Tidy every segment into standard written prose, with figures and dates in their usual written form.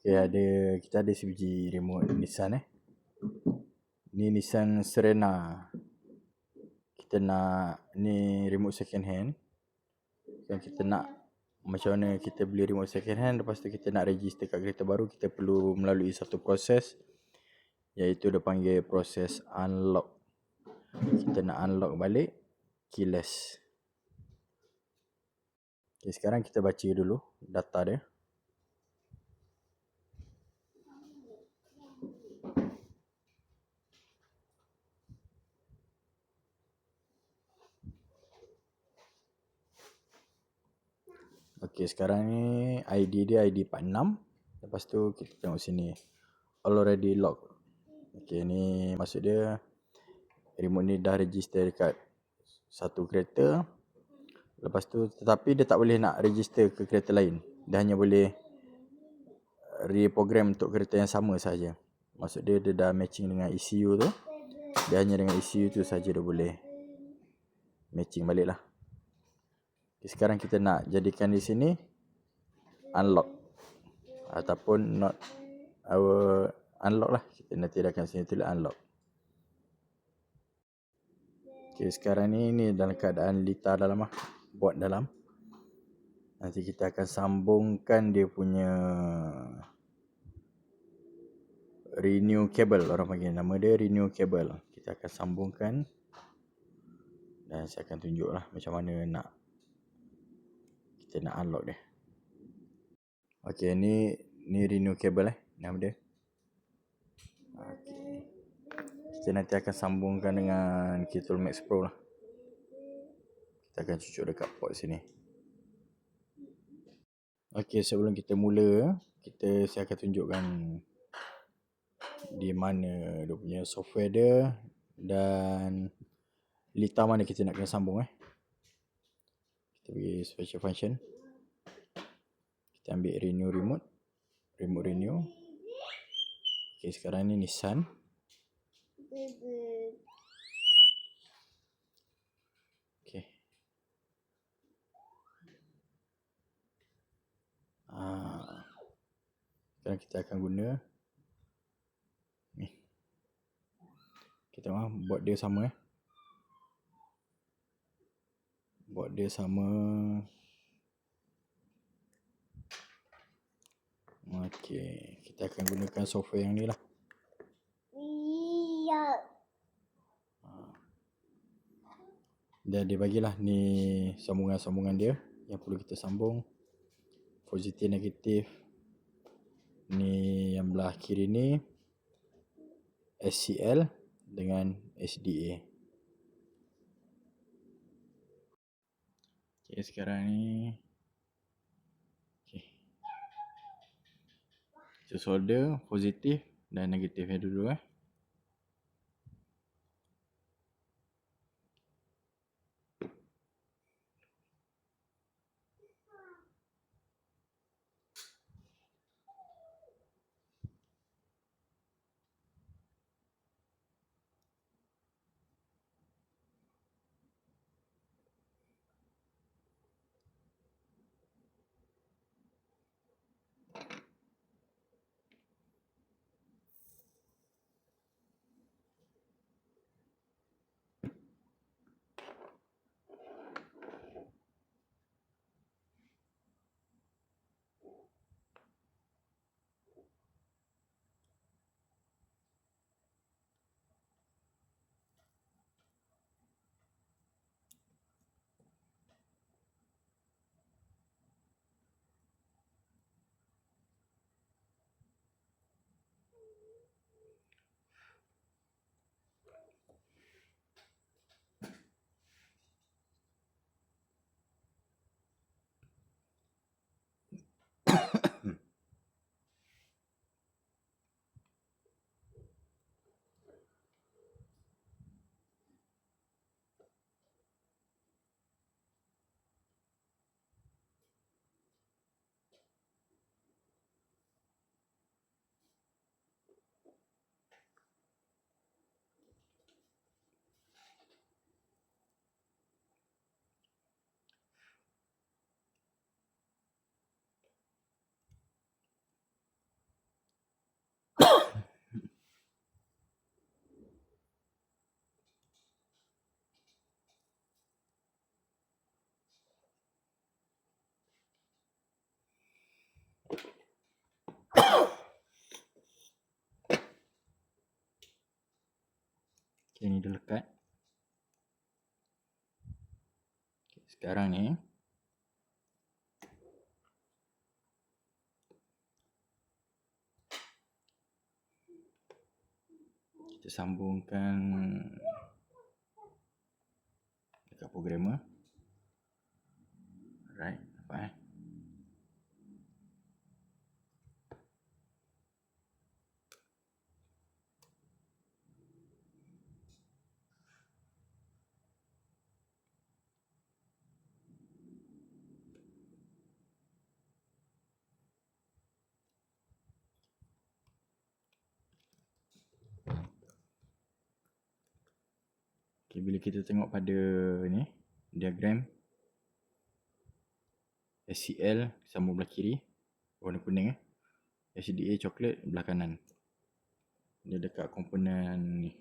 Kita ada sebiji remote Nissan Ni Nissan Serena. Kita nak ni remote second hand. Dan kita nak macam mana kita beli remote second hand, lepas tu kita nak register kat kereta baru, kita perlu melalui satu proses, iaitu dia panggil proses unlock. Kita nak unlock balik keyless. Okay, sekarang kita baca dulu data dia. Okay, sekarang ni ID dia ID 46. Lepas tu kita tengok sini, already locked. Okay, ni maksud dia remote ni dah register dekat satu kereta. Lepas tu tetapi dia tak boleh nak register ke kereta lain. Dia hanya boleh reprogram untuk kereta yang sama saja. Maksud dia dah matching dengan ECU tu. Dia hanya dengan ECU tu saja dia boleh matching balik lah. Okay, sekarang kita nak jadikan di sini unlock ataupun not our unlock lah. Kita nanti akan sini tulis unlock. Okay, sekarang ni dalam keadaan litar dalam lah, board dalam. Nanti kita akan sambungkan dia punya renew cable, orang panggil nama dia renew cable. Kita akan sambungkan dan saya akan tunjuk lah macam mana kita nak unlock dia. Okay, ni renew cable nama dia. Okay. Kita nanti akan sambungkan dengan Ketul Max Pro lah. Kita akan cucuk dekat port sini. Okay, sebelum kita mula, saya akan tunjukkan di mana dia punya software dia dan litar mana kita nak kena sambung. Kita pergi special function. Kita ambil remote renew. Okay, sekarang ni Nissan. Okay. Sekarang kita akan guna ni. Kita tengok board dia sama board dia sama. Okay, kita akan gunakan software yang ni lah. Dan dia bagilah ni sambungan-sambungan dia yang perlu kita sambung. Positif, negatif. Ni yang belah kiri ni SCL dengan SDA. Okay, sekarang ni kita solder positif dan negatifnya dulu ni dah lekat. Okay, sekarang ni kita sambungkan dekat programmer. Alright, nampak Okay, bila kita tengok pada ni diagram SCL sambung belah kiri warna kuning, HDA coklat belah kanan. Dia dekat komponen ni.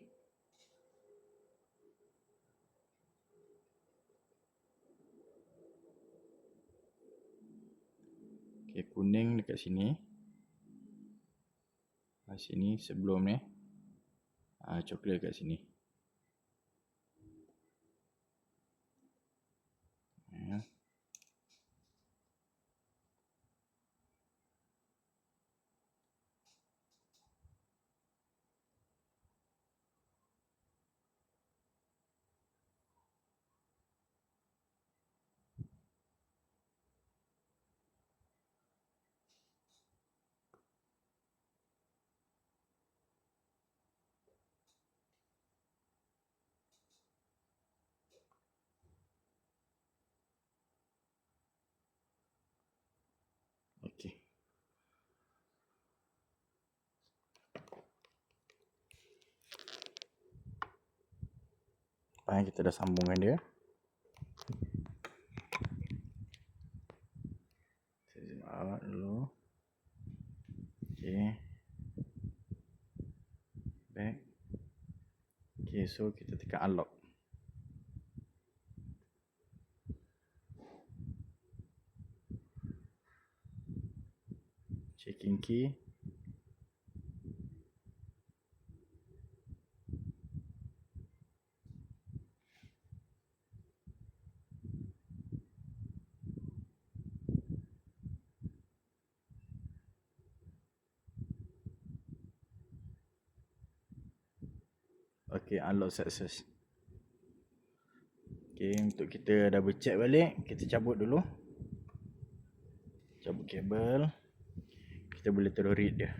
Okay, kuning dekat sini. Sini sebelum ni. Coklat dekat sini. Okay. Kita dah sambungkan dia. Saya zoom out dulu. Okay. Back. Okay, so kita tekan unlock. Checking key. Okay, unlock success. Okay, untuk kita double check balik, kita cabut dulu. Cabut kabel. Kita boleh terus read dia.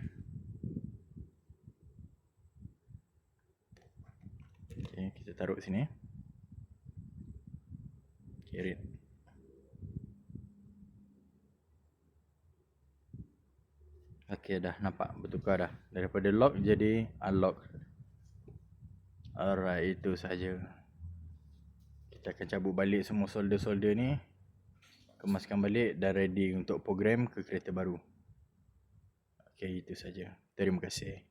Okay, kita taruh sini. Okay, read. Okay, dah nampak bertukar dah. Daripada lock jadi unlock. Alright, itu saja. Kita akan cabut balik semua solder-solder ni. Kemaskan balik dan ready untuk program ke kereta baru. Okay, itu saja. Terima kasih.